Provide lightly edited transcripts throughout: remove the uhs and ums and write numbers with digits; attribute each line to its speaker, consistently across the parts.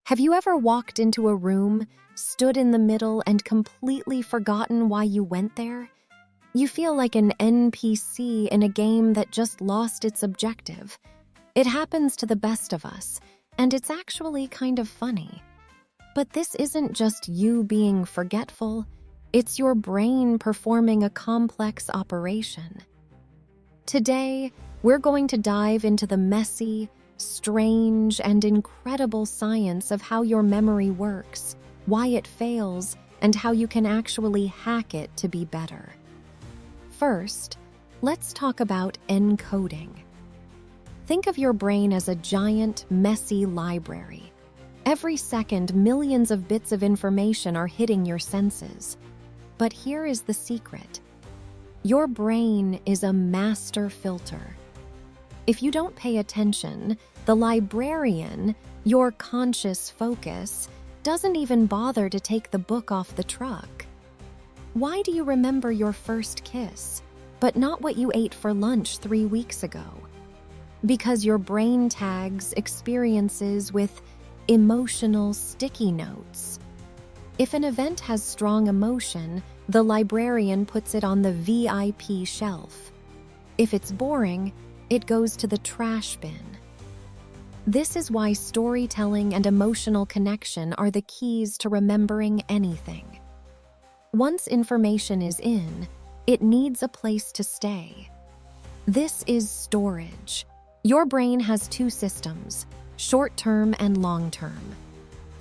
Speaker 1: Have you ever walked into a room, stood in the middle, and completely forgotten why you went there? You feel like an NPC in a game that just lost its objective. It happens to the best of us, and it's actually kind of funny. But this isn't just you being forgetful, it's your brain performing a complex operation. Today, we're going to dive into the messy, strange, and incredible science of how your memory works, why it fails, and how you can actually hack it to be better. First, let's talk about encoding. Think of your brain as a giant, messy library. Every second, millions of bits of information are hitting your senses. But here is the secret. Your brain is a master filter. If you don't pay attention, the librarian, your conscious focus, doesn't even bother to take the book off the truck. Why do you remember your first kiss, but not what you ate for lunch 3 weeks ago? Because your brain tags experiences with emotional sticky notes. If an event has strong emotion, the librarian puts it on the VIP shelf. If it's boring, it goes to the trash bin. This is why storytelling and emotional connection are the keys to remembering anything. Once information is in, it needs a place to stay. This is storage. Your brain has two systems, short-term and long-term.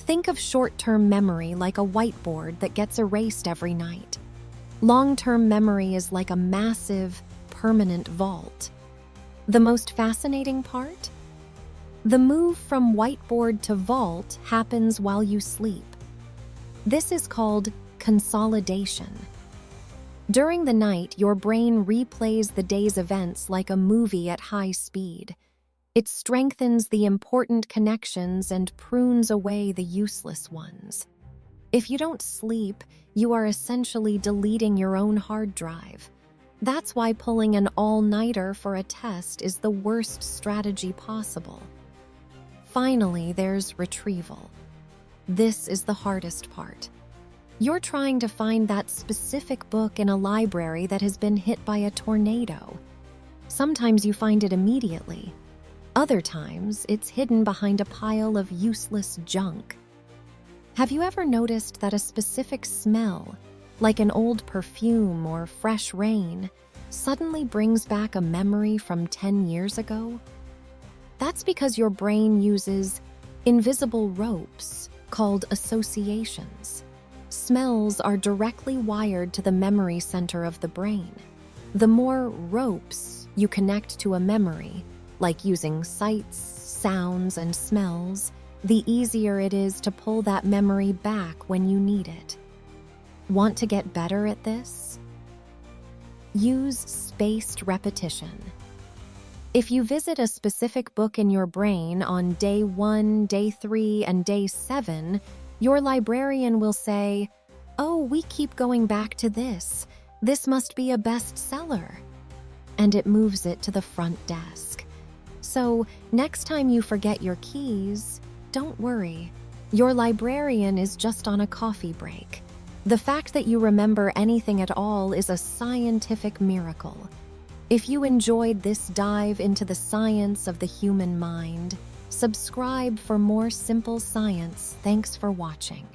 Speaker 1: Think of short-term memory like a whiteboard that gets erased every night. Long-term memory is like a massive, permanent vault. The most fascinating part? The move from whiteboard to vault happens while you sleep. This is called consolidation. During the night, your brain replays the day's events like a movie at high speed. It strengthens the important connections and prunes away the useless ones. If you don't sleep, you are essentially deleting your own hard drive. That's why pulling an all-nighter for a test is the worst strategy possible. Finally, there's retrieval. This is the hardest part. You're trying to find that specific book in a library that has been hit by a tornado. Sometimes you find it immediately. Other times, it's hidden behind a pile of useless junk. Have you ever noticed that a specific smell, like an old perfume or fresh rain, suddenly brings back a memory from 10 years ago? That's because your brain uses invisible ropes called associations. Smells are directly wired to the memory center of the brain. The more ropes you connect to a memory, like using sights, sounds, and smells, the easier it is to pull that memory back when you need it. Want to get better at this? Use spaced repetition. If you visit a specific book in your brain on day 1, day 3, and day 7, your librarian will say, "Oh, we keep going back to this. This must be a bestseller." And it moves it to the front desk. So, next time you forget your keys, don't worry. Your librarian is just on a coffee break. The fact that you remember anything at all is a scientific miracle. If you enjoyed this dive into the science of the human mind, subscribe for more simple science. Thanks for watching.